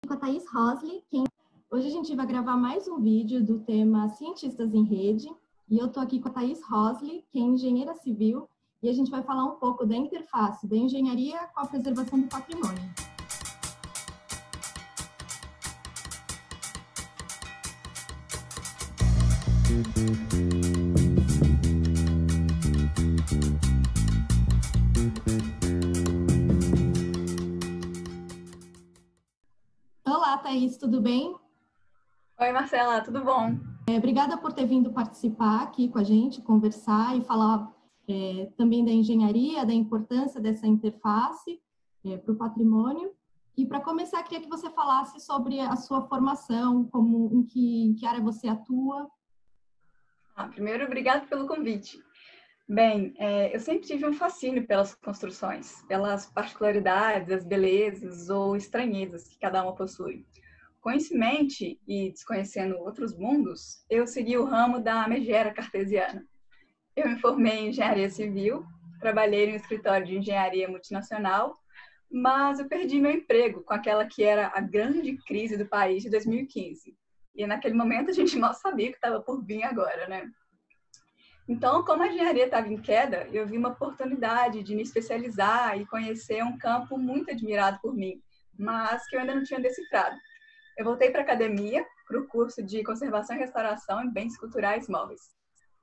Com a Thaís Rosley. Hoje a gente vai gravar mais um vídeo do tema Cientistas em Rede. E eu estou aqui com a Thaís Rosley, que é engenheira civil, e a gente vai falar um pouco da interface da engenharia com a preservação do patrimônio. Olá, Thaís, tudo bem? Oi, Marcela, tudo bom? Obrigada por ter vindo participar aqui com a gente, conversar e falar também da engenharia, da importância dessa interface para o patrimônio. E para começar, queria que você falasse sobre a sua formação, em que área você atua. Primeiro, obrigado pelo convite. Bem, eu sempre tive um fascínio pelas construções, pelas particularidades, as belezas ou estranhezas que cada uma possui. Com isso em mente e desconhecendo outros mundos, eu segui o ramo da megera cartesiana. Eu me formei em engenharia civil, trabalhei no escritório de engenharia multinacional, mas eu perdi meu emprego com aquela que era a grande crise do país de 2015. E naquele momento a gente mal sabia que estava por vir agora, né? Então, como a engenharia estava em queda, eu vi uma oportunidade de me especializar e conhecer um campo muito admirado por mim, mas que eu ainda não tinha decifrado. Eu voltei para a academia, para o curso de Conservação e Restauração em Bens Culturais Móveis.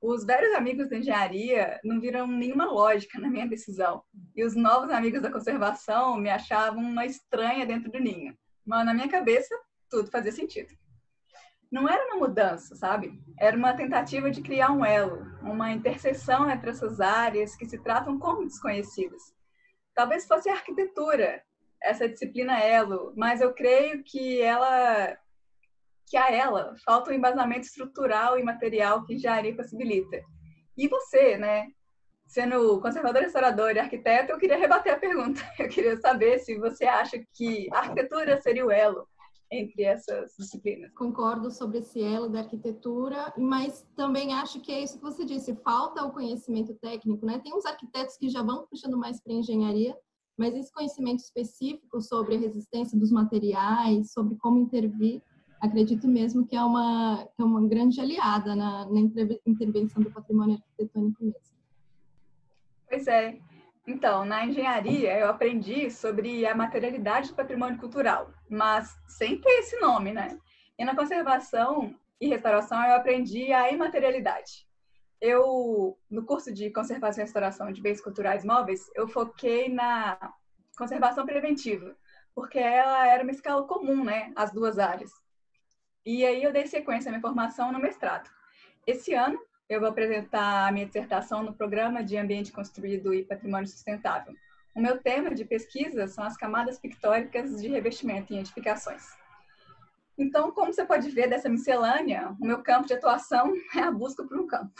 Os velhos amigos da engenharia não viram nenhuma lógica na minha decisão, e os novos amigos da conservação me achavam uma estranha dentro do ninho. Mas na minha cabeça, tudo fazia sentido. Não era uma mudança, sabe? Era uma tentativa de criar um elo, uma interseção entre essas áreas que se tratam como desconhecidas. Talvez fosse a arquitetura, essa disciplina elo, mas eu creio que a ela falta um embasamento estrutural e material que a engenharia possibilita. E você, né? Sendo conservador, restaurador e arquiteto, eu queria rebater a pergunta. Eu queria saber se você acha que a arquitetura seria o elo entre essas disciplinas. Concordo sobre esse elo da arquitetura, mas também acho que é isso que você disse, falta o conhecimento técnico, né? Tem uns arquitetos que já vão puxando mais para a engenharia, mas esse conhecimento específico sobre a resistência dos materiais, sobre como intervir, acredito mesmo que é uma grande aliada na intervenção do patrimônio arquitetônico mesmo. Pois é. Então, na engenharia, eu aprendi sobre a materialidade do patrimônio cultural, mas sem ter esse nome, né? E na conservação e restauração, eu aprendi a imaterialidade. No curso de conservação e restauração de bens culturais móveis, eu foquei na conservação preventiva, porque ela era uma escala comum, né? As duas áreas. E aí eu dei sequência à minha formação no mestrado. Esse ano, eu vou apresentar a minha dissertação no Programa de Ambiente Construído e Patrimônio Sustentável. O meu tema de pesquisa são as camadas pictóricas de revestimento em edificações. Então, como você pode ver dessa miscelânea, o meu campo de atuação é a busca por um campo.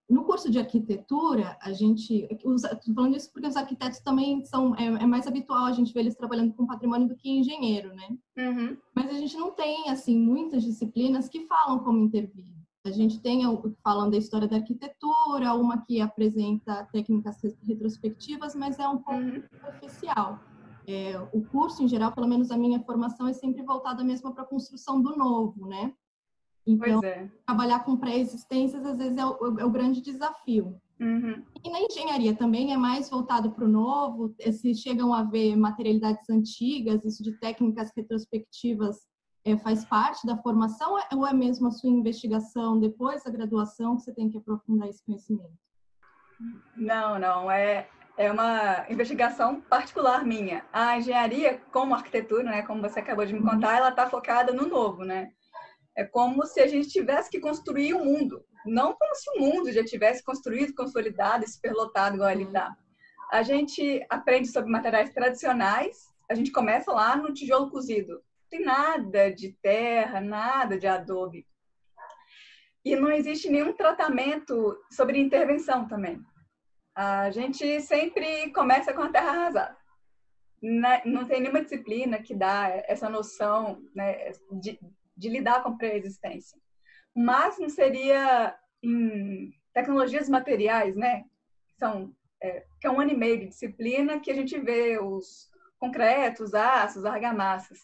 No curso de arquitetura, estou falando isso porque os arquitetos também é mais habitual a gente ver eles trabalhando com patrimônio do que engenheiro, né? Uhum. Mas a gente não tem, assim, muitas disciplinas que falam como intervir. A gente tem falando da história da arquitetura, uma que apresenta técnicas retrospectivas, mas é um pouco superficial. O curso, em geral, pelo menos a minha formação, é sempre voltada mesmo para a construção do novo, né? Então, trabalhar com pré-existências, às vezes, é o grande desafio. Uhum. E na engenharia também é mais voltado para o novo, se chegam a ver materialidades antigas, isso de técnicas retrospectivas faz parte da formação, ou é mesmo a sua investigação depois da graduação que você tem que aprofundar esse conhecimento? Não, é uma investigação particular minha. A engenharia, como arquitetura, né, como você acabou de me contar, ela está focada no novo, né? É como se a gente tivesse que construir o mundo, não como se o mundo já tivesse construído, consolidado e superlotado igual ele está. A gente aprende sobre materiais tradicionais, a gente começa lá no tijolo cozido. Não tem nada de terra, nada de adobe. E não existe nenhum tratamento sobre intervenção também. A gente sempre começa com a terra arrasada. Não tem nenhuma disciplina que dá essa noção, né, de lidar com pré-existência. O máximo seria em tecnologias materiais, né? Que é 1 ano e meio de disciplina que a gente vê os concretos, aços, argamassas.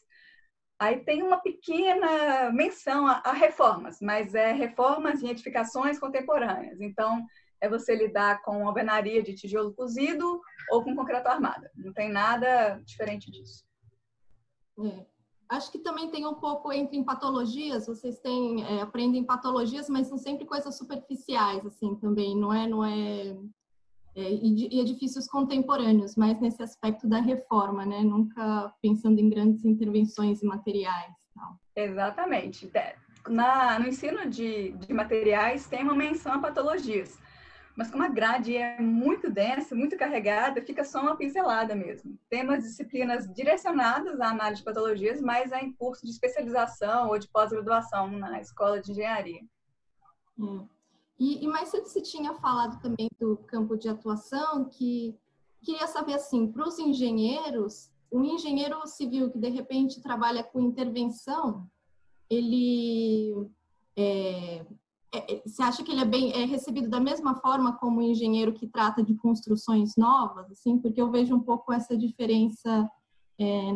Aí tem uma pequena menção a reformas, mas é reformas e edificações contemporâneas. Então, é você lidar com alvenaria de tijolo cozido ou com concreto armado. Não tem nada diferente disso. Acho que também tem um pouco em patologias, vocês aprendem patologias, mas são sempre coisas superficiais, assim, também, e edifícios contemporâneos, mas nesse aspecto da reforma, né? Nunca pensando em grandes intervenções materiais. Tal. Exatamente. No ensino de materiais tem uma menção a patologias, mas como a grade é muito densa, muito carregada, fica só uma pincelada mesmo. Tem umas disciplinas direcionadas à análise de patologias, mas é em curso de especialização ou de pós-graduação na escola de engenharia. E mais cedo você tinha falado também do campo de atuação, que queria saber, assim, para os engenheiros, um engenheiro civil que, de repente, trabalha com intervenção, ele... você acha que ele é recebido da mesma forma como o engenheiro que trata de construções novas, assim? Porque eu vejo um pouco essa diferença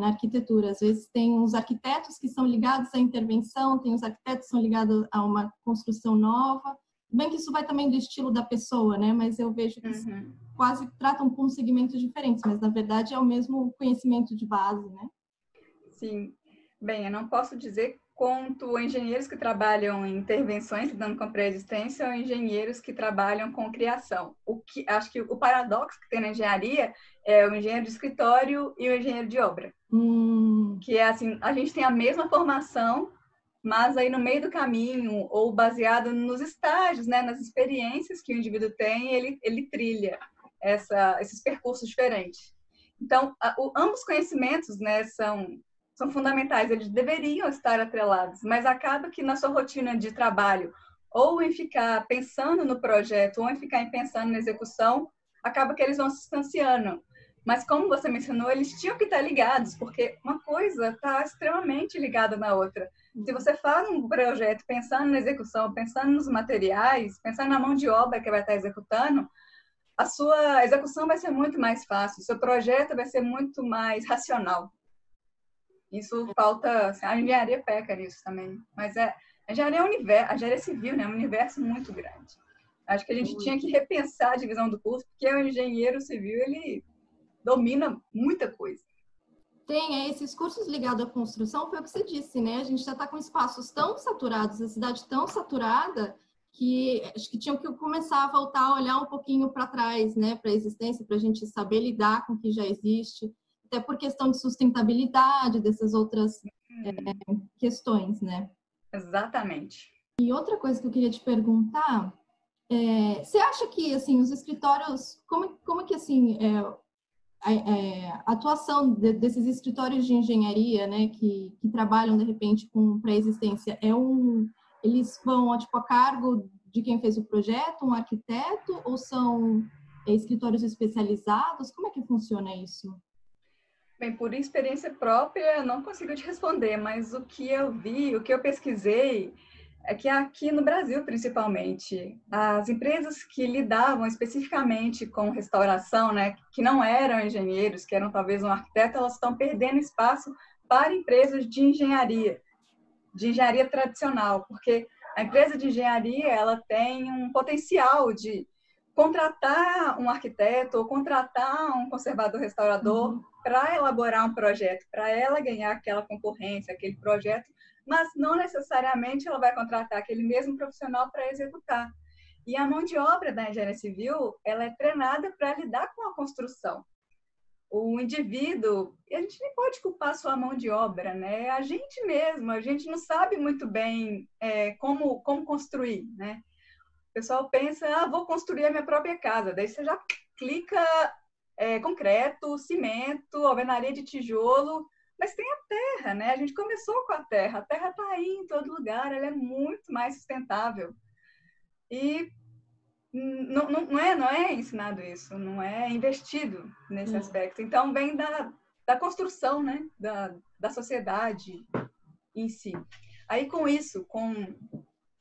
na arquitetura. Às vezes tem os arquitetos que são ligados à intervenção, tem os arquitetos que são ligados a uma construção nova. Bem que isso vai também do estilo da pessoa, né? Mas eu vejo que quase tratam com segmentos diferentes, mas na verdade é o mesmo conhecimento de base, né? Sim. Bem, eu não posso dizer quanto engenheiros que trabalham em intervenções lidando com pré-existência ou engenheiros que trabalham com criação. Acho que o paradoxo que tem na engenharia é o engenheiro de escritório e o engenheiro de obra. Que é assim, a gente tem a mesma formação, mas aí no meio do caminho, ou baseado nos estágios, né, nas experiências que o indivíduo tem, ele trilha esses percursos diferentes. Então, ambos conhecimentos, né, são fundamentais, eles deveriam estar atrelados, mas acaba que na sua rotina de trabalho, ou em ficar pensando no projeto, ou em ficar pensando na execução, acaba que eles vão se distanciando. Mas como você mencionou, eles tinham que estar ligados, porque uma coisa está extremamente ligada na outra. Se você faz um projeto pensando na execução, pensando nos materiais, pensando na mão de obra que vai estar executando, a sua execução vai ser muito mais fácil, o seu projeto vai ser muito mais racional. Isso falta, assim, a engenharia peca nisso também, mas a engenharia a engenharia civil, né, é um universo muito grande. Acho que a gente tinha que repensar a divisão do curso, porque o engenheiro civil, ele domina muita coisa. Tem esses cursos ligados à construção, foi o que você disse, né? A gente já está com espaços tão saturados, a cidade tão saturada, que acho que tinham que começar a voltar a olhar um pouquinho para trás, né? Para a existência, para a gente saber lidar com o que já existe, até por questão de sustentabilidade, dessas outras questões, né? Exatamente. E outra coisa que eu queria te perguntar, você acha que, assim, os escritórios, como que, assim, a atuação desses escritórios de engenharia, né, que trabalham, de repente, com pré-existência, eles vão, tipo, a cargo de quem fez o projeto, um arquiteto, ou são escritórios especializados? Como é que funciona isso? Bem, por experiência própria, eu não consigo te responder, mas o que eu vi, o que eu pesquisei, é que aqui no Brasil, principalmente, as empresas que lidavam especificamente com restauração, né, que não eram engenheiros, que eram talvez um arquiteto, elas estão perdendo espaço para empresas de engenharia tradicional, porque a empresa de engenharia, ela tem um potencial de contratar um arquiteto ou contratar um conservador restaurador para elaborar um projeto, para ela ganhar aquela concorrência, aquele projeto, mas não necessariamente ela vai contratar aquele mesmo profissional para executar. E a mão de obra da engenharia civil, ela é treinada para lidar com a construção. O indivíduo, a gente nem pode culpar só a mão de obra, né? A gente mesmo, a gente não sabe muito bem como construir, né? O pessoal pensa, vou construir a minha própria casa. Daí você já clica concreto, cimento, alvenaria de tijolo, mas tem a terra, né? A gente começou com a terra está aí em todo lugar, ela é muito mais sustentável. E não é ensinado isso, não é investido nesse aspecto. Então, vem da construção, né? Da sociedade em si. Aí, com isso, com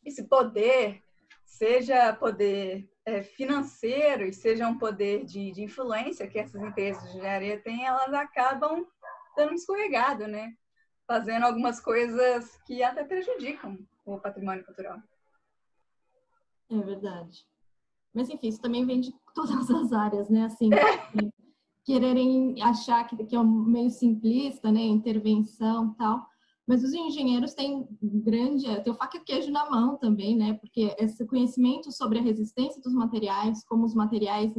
esse poder, seja poder financeiro e seja um poder de influência que essas empresas de engenharia têm, elas acabam dando um escorregado, né? fazendo algumas coisas que até prejudicam o patrimônio cultural. É verdade. Mas, enfim, isso também vem de todas as áreas, né? Assim, quererem achar que é meio simplista, né? Intervenção e tal. Mas os engenheiros têm tem o faca e o queijo na mão também, né? Porque esse conhecimento sobre a resistência dos materiais, como os materiais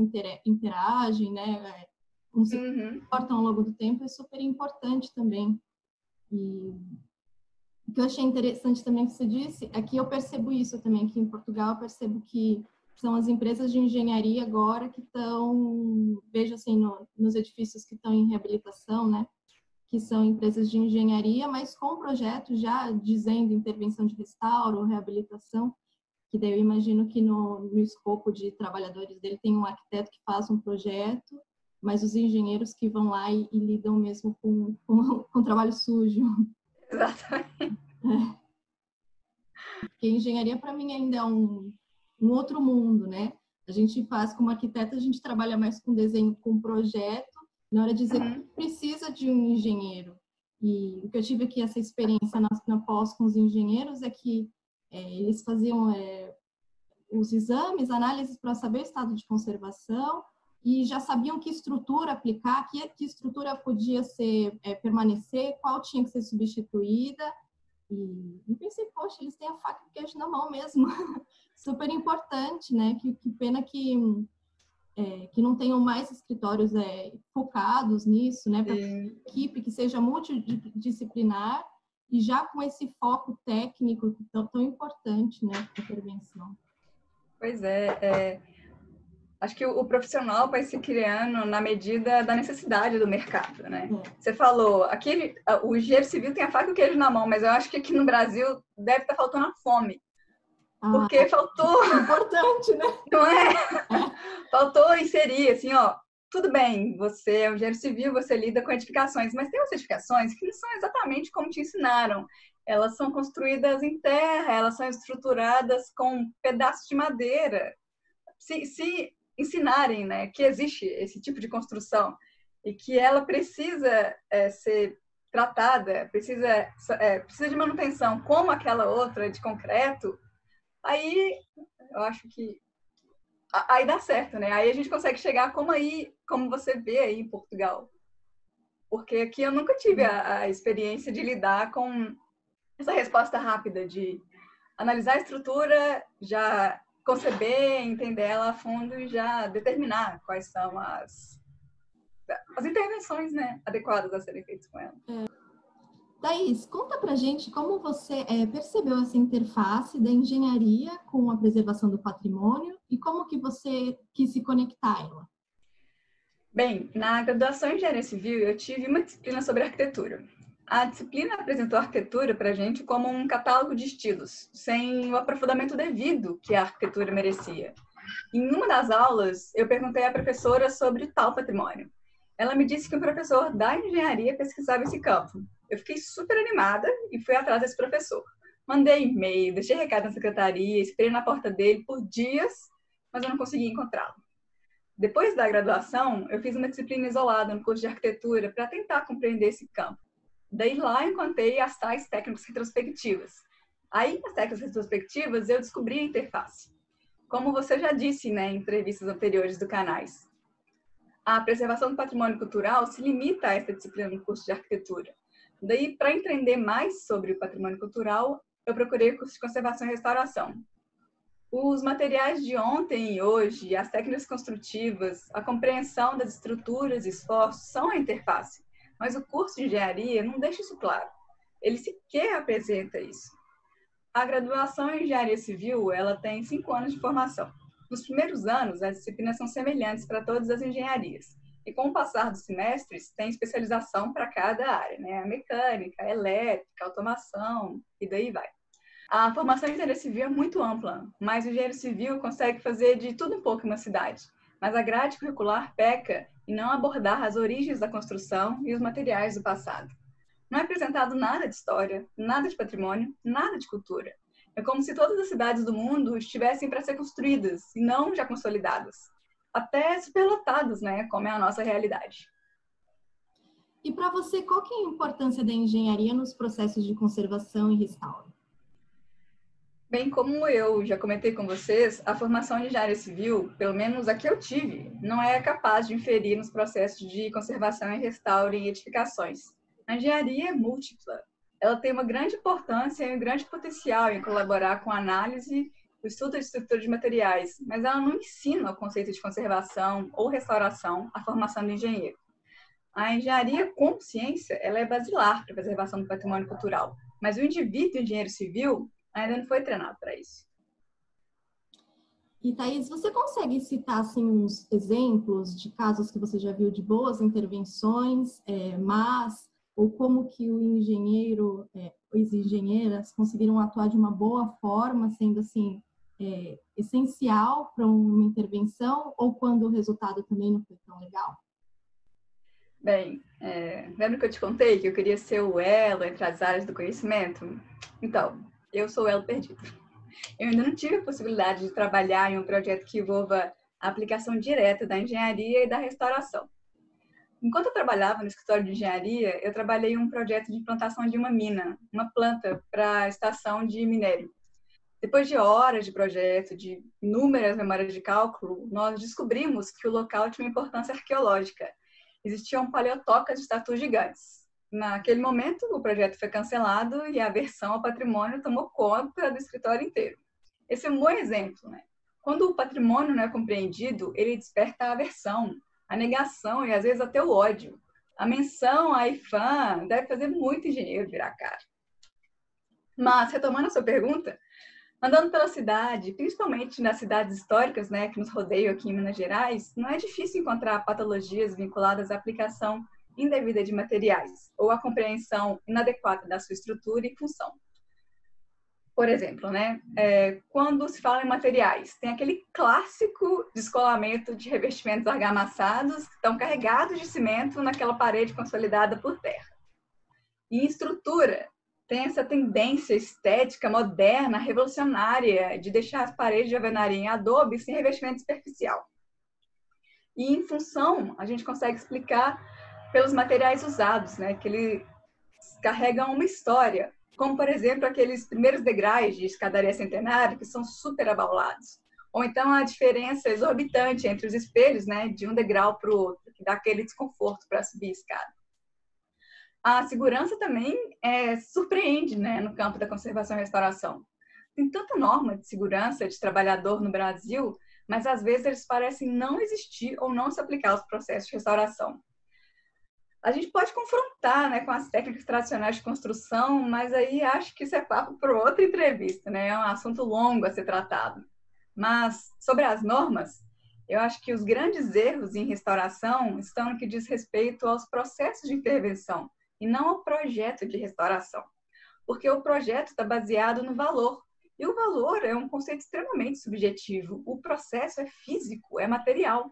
interagem, né? Como se comportam ao longo do tempo, é super importante também. E o que eu achei interessante também que você disse é que eu percebo isso também, que em Portugal eu percebo que são as empresas de engenharia agora que estão, vejo assim, nos edifícios que estão em reabilitação, né? Que são empresas de engenharia, mas com projetos já dizendo intervenção de restauro, reabilitação, que daí eu imagino que no escopo de trabalhadores dele tem um arquiteto que faz um projeto, mas os engenheiros que vão lá e lidam mesmo com trabalho sujo. Exatamente. Porque engenharia, para mim, ainda é um outro mundo, né? A gente faz, como arquiteta, a gente trabalha mais com desenho, com projeto, na hora de dizer que precisa de um engenheiro. E o que eu tive aqui, essa experiência na pós com os engenheiros, é que eles faziam os exames, análises para saber o estado de conservação e já sabiam que estrutura aplicar, que estrutura podia permanecer, qual tinha que ser substituída. E pensei, poxa, eles têm a faca e o queijo na mão mesmo. Super importante, né? Que pena que não tenham mais escritórios focados nisso, né? Para equipe que seja multidisciplinar e já com esse foco técnico tão importante, né? Para a intervenção. Pois acho que o profissional vai se criando na medida da necessidade do mercado, né? Você falou, o engenheiro civil tem a faca e o queijo na mão, mas eu acho que aqui no Brasil deve estar faltando a fome. Porque faltou... Importante, né? Não é? Faltou inserir, assim, ó, tudo bem, você é um engenheiro civil, você lida com edificações, mas tem umas edificações que não são exatamente como te ensinaram. Elas são construídas em terra, elas são estruturadas com pedaços de madeira. Se ensinarem, né, que existe esse tipo de construção e que ela precisa ser tratada, precisa de manutenção como aquela outra de concreto, aí eu acho que aí dá certo, né? Aí a gente consegue chegar como você vê aí em Portugal. Porque aqui eu nunca tive a experiência de lidar com essa resposta rápida de analisar a estrutura, já conceber, entender ela a fundo e já determinar quais são as intervenções, né, adequadas a serem feitas com ela. Thaís, conta pra gente como você percebeu essa interface da engenharia com a preservação do patrimônio e como que você quis se conectar a ela. Bem, na graduação em Engenharia Civil eu tive uma disciplina sobre arquitetura. A disciplina apresentou a arquitetura para a gente como um catálogo de estilos, sem o aprofundamento devido que a arquitetura merecia. Em uma das aulas, eu perguntei à professora sobre tal patrimônio. Ela me disse que o professor da engenharia pesquisava esse campo. Eu fiquei super animada e fui atrás desse professor. Mandei e-mail, deixei recado na secretaria, esperei na porta dele por dias, mas eu não consegui encontrá-lo. Depois da graduação, eu fiz uma disciplina isolada no curso de arquitetura para tentar compreender esse campo. Daí lá encontrei as tais técnicas retrospectivas. Aí, nas técnicas retrospectivas, eu descobri a interface. Como você já disse, né, em entrevistas anteriores do canais, a preservação do patrimônio cultural se limita a essa disciplina no curso de arquitetura. Daí, para entender mais sobre o patrimônio cultural, eu procurei o curso de conservação e restauração. Os materiais de ontem e hoje, as técnicas construtivas, a compreensão das estruturas e esforços são a interface, mas o curso de engenharia não deixa isso claro. Ele sequer apresenta isso. A graduação em engenharia civil, ela tem 5 anos de formação. Nos primeiros anos, as disciplinas são semelhantes para todas as engenharias. E com o passar dos semestres, tem especialização para cada área, né? A mecânica, a elétrica, a automação, e daí vai. A formação em engenharia civil é muito ampla, mas o engenheiro civil consegue fazer de tudo um pouco em uma cidade. Mas a grade curricular peca em não abordar as origens da construção e os materiais do passado. Não é apresentado nada de história, nada de patrimônio, nada de cultura. É como se todas as cidades do mundo estivessem para ser construídas e não já consolidadas. Até superlotadas, né? Como é a nossa realidade. E para você, qual que é a importância da engenharia nos processos de conservação e restauro? Bem, como eu já comentei com vocês, a formação de engenharia civil, pelo menos a que eu tive, não é capaz de inferir nos processos de conservação e restauro em edificações. A engenharia é múltipla. Ela tem uma grande importância e um grande potencial em colaborar com a análise, o estudo de estrutura de materiais, mas ela não ensina o conceito de conservação ou restauração, a formação do engenheiro. A engenharia com ciência, ela é basilar para a preservação do patrimônio cultural, mas o indivíduo engenheiro civil ainda não foi treinado para isso. E, Thaís, você consegue citar assim, uns exemplos de casos que você já viu de boas intervenções, ou como que o engenheiro, as engenheiras conseguiram atuar de uma boa forma, sendo assim, essencial para uma intervenção, ou quando o resultado também não foi tão legal? Bem, lembra que eu te contei que eu queria ser o elo entre as áreas do conhecimento? Então, eu sou o elo perdido. Eu ainda não tive a possibilidade de trabalhar em um projeto que envolva a aplicação direta da engenharia e da restauração. Enquanto eu trabalhava no escritório de engenharia, eu trabalhei em um projeto de implantação de uma mina, uma planta para a estação de minério. Depois de horas de projeto, de inúmeras memórias de cálculo, nós descobrimos que o local tinha uma importância arqueológica. Existiam paleotocas de tatu gigantes. Naquele momento, o projeto foi cancelado e a aversão ao patrimônio tomou conta do escritório inteiro. Esse é um bom exemplo, né? Quando o patrimônio não é compreendido, ele desperta a aversão, a negação e, às vezes, até o ódio. A menção à IPHAN deve fazer muito engenheiro virar cara. Mas, retomando a sua pergunta, andando pela cidade, principalmente nas cidades históricas, né, que nos rodeiam aqui em Minas Gerais, não é difícil encontrar patologias vinculadas à aplicação indevida de materiais ou à compreensão inadequada da sua estrutura e função. Por exemplo, né, quando se fala em materiais, tem aquele clássico descolamento de revestimentos argamassados que estão carregados de cimento naquela parede consolidada por terra. E em estrutura, tem essa tendência estética moderna, revolucionária, de deixar as paredes de alvenaria em adobe sem revestimento superficial. E em função, a gente consegue explicar pelos materiais usados, né, que eles carregam uma história, como, por exemplo, aqueles primeiros degraus de escadaria centenária, que são super abaulados. Ou então a diferença exorbitante entre os espelhos, né, de um degrau para o outro, que dá aquele desconforto para subir a escada. A segurança também surpreende, né, no campo da conservação e restauração. Tem tanta norma de segurança de trabalhador no Brasil, mas às vezes eles parecem não existir ou não se aplicar aos processos de restauração. A gente pode confrontar, né, com as técnicas tradicionais de construção, mas aí acho que isso é papo para outra entrevista, né? É um assunto longo a ser tratado. Mas sobre as normas, eu acho que os grandes erros em restauração estão no que diz respeito aos processos de intervenção e não ao projeto de restauração. Porque o projeto está baseado no valor. E o valor é um conceito extremamente subjetivo. O processo é físico, é material.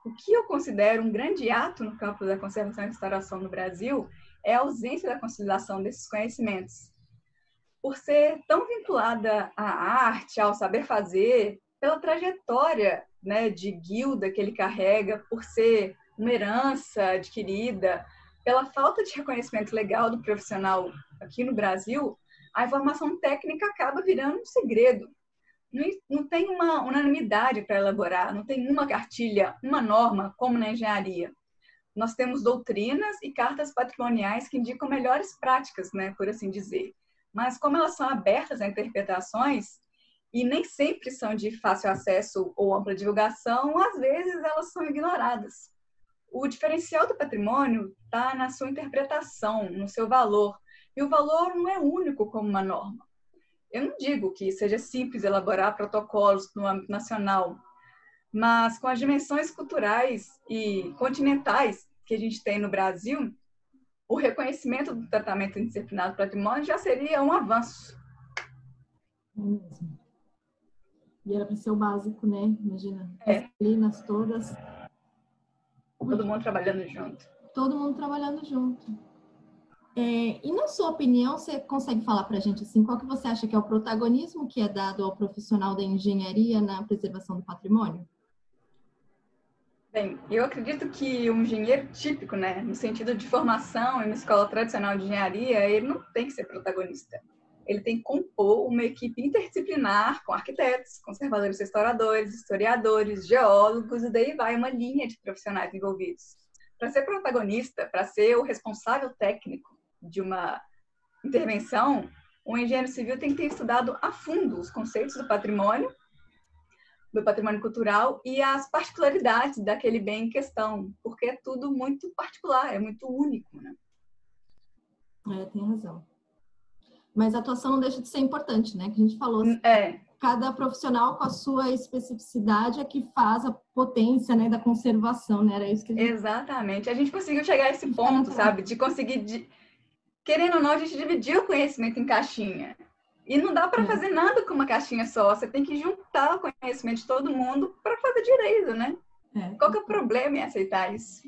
O que eu considero um grande ato no campo da conservação e restauração no Brasil é a ausência da consolidação desses conhecimentos. Por ser tão vinculada à arte, ao saber fazer, pela trajetória, né, de guilda que ele carrega, por ser uma herança adquirida, pela falta de reconhecimento legal do profissional aqui no Brasil, a informação técnica acaba virando um segredo. Não tem uma unanimidade para elaborar, não tem uma cartilha, uma norma, como na engenharia. Nós temos doutrinas e cartas patrimoniais que indicam melhores práticas, né, por assim dizer. Mas como elas são abertas a interpretações e nem sempre são de fácil acesso ou ampla divulgação, às vezes elas são ignoradas. O diferencial do patrimônio está na sua interpretação, no seu valor. E o valor não é único como uma norma. Eu não digo que seja simples elaborar protocolos no âmbito nacional, mas com as dimensões culturais e continentais que a gente tem no Brasil, o reconhecimento do tratamento indisciplinado do patrimônio já seria um avanço. E era para ser o básico, né? Imagina, as disciplinas todas. Todo mundo trabalhando junto. Todo mundo trabalhando junto. E na sua opinião, você consegue falar para a gente assim, qual que você acha que é o protagonismo que é dado ao profissional da engenharia na preservação do patrimônio? Bem, eu acredito que um engenheiro típico, né, no sentido de formação em uma escola tradicional de engenharia, ele não tem que ser protagonista. Ele tem que compor uma equipe interdisciplinar com arquitetos, conservadores restauradores, historiadores, geólogos, e daí vai uma linha de profissionais envolvidos. Para ser protagonista, para ser o responsável técnico de uma intervenção, um engenheiro civil tem que ter estudado a fundo os conceitos do patrimônio cultural e as particularidades daquele bem em questão, porque é tudo muito particular, é muito único, né? Tem razão. Mas a atuação não deixa de ser importante, né? Que a gente falou. Cada profissional com a sua especificidade é que faz a potência, né, da conservação, né? Era isso que a gente... Exatamente. A gente conseguiu chegar a esse ponto, sabe? De conseguir, querendo ou não, a gente dividir o conhecimento em caixinha. E não dá para fazer nada com uma caixinha só. Você tem que juntar o conhecimento de todo mundo para fazer direito, né? Qual que é o problema em aceitar isso?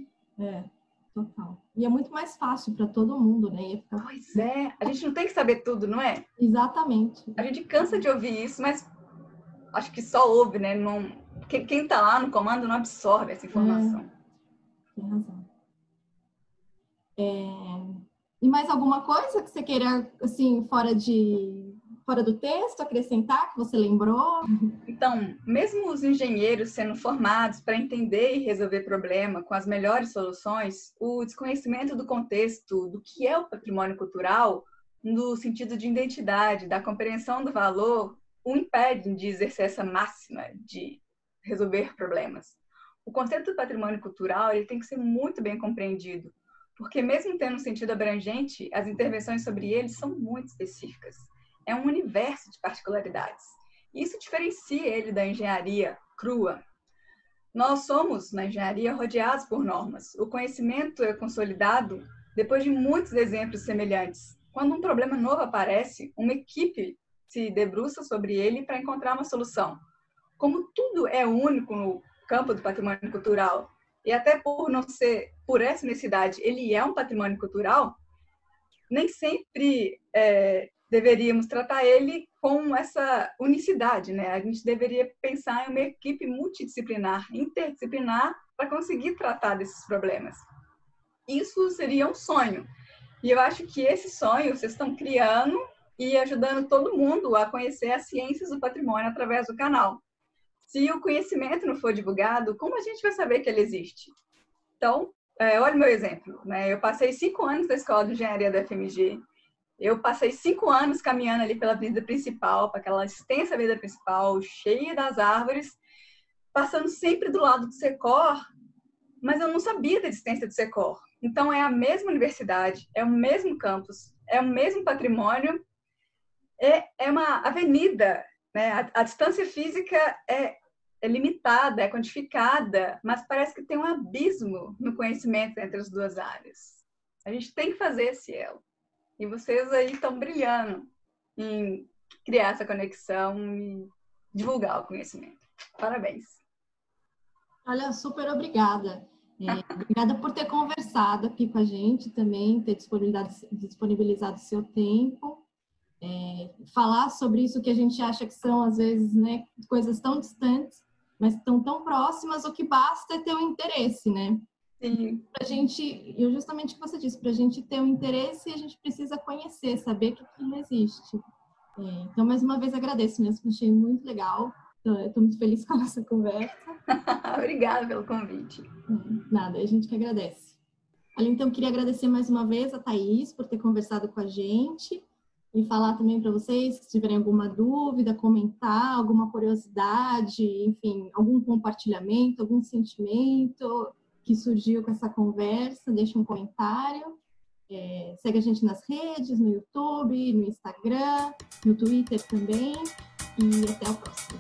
Total. E é muito mais fácil para todo mundo, né? Pois é. A gente não tem que saber tudo, não é? Exatamente. A gente cansa de ouvir isso, mas acho que só ouve, né? Não... Quem está lá no comando não absorve essa informação. Tem razão. E mais alguma coisa que você queira, assim, fora do texto, acrescentar, que você lembrou? Então, mesmo os engenheiros sendo formados para entender e resolver problema com as melhores soluções, o desconhecimento do contexto, do que é o patrimônio cultural, no sentido de identidade, da compreensão do valor, o impede de exercer essa máxima de resolver problemas. O conceito do patrimônio cultural ele tem que ser muito bem compreendido, porque mesmo tendo um sentido abrangente, as intervenções sobre ele são muito específicas. É um universo de particularidades. Isso diferencia ele da engenharia crua. Nós somos, na engenharia, rodeados por normas. O conhecimento é consolidado depois de muitos exemplos semelhantes. Quando um problema novo aparece, uma equipe se debruça sobre ele para encontrar uma solução. Como tudo é único no campo do patrimônio cultural, e até por não ser, por essa necessidade, ele é um patrimônio cultural, nem sempre deveríamos tratar ele com essa unicidade, né? A gente deveria pensar em uma equipe multidisciplinar, interdisciplinar, para conseguir tratar desses problemas. Isso seria um sonho. E eu acho que esse sonho vocês estão criando e ajudando todo mundo a conhecer as ciências do patrimônio através do canal. Se o conhecimento não for divulgado, como a gente vai saber que ele existe? Então, olha o meu exemplo, né? Eu passei 5 anos na escola de engenharia da FMG. Eu passei 5 anos caminhando ali pela avenida principal, para aquela extensa avenida principal, cheia das árvores, passando sempre do lado do Secor, mas eu não sabia da existência do Secor. Então, é a mesma universidade, é o mesmo campus, é o mesmo patrimônio, é uma avenida, né? A distância física é limitada, é quantificada, mas parece que tem um abismo no conhecimento entre as duas áreas. A gente tem que fazer esse elo. E vocês aí estão brilhando em criar essa conexão e divulgar o conhecimento. Parabéns. Olha, super obrigada. Obrigada por ter conversado aqui com a gente também, ter disponibilizado o seu tempo. Falar sobre isso que a gente acha que são, às vezes, né, coisas tão distantes, mas estão tão próximas, o que basta é ter um interesse, né? Sim. Pra gente, justamente o que você disse, para a gente ter um interesse, a gente precisa conhecer, saber que aquilo existe. Então, mais uma vez, agradeço mesmo, achei muito legal. Estou muito feliz com a nossa conversa. Obrigada pelo convite. Nada, a gente que agradece. Olha, então, queria agradecer mais uma vez a Thaís por ter conversado com a gente e falar também para vocês, se tiverem alguma dúvida, comentar, alguma curiosidade, enfim, algum compartilhamento, algum sentimento que surgiu com essa conversa, deixa um comentário. Segue a gente nas redes, no YouTube, no Instagram, no Twitter também. E até a próxima.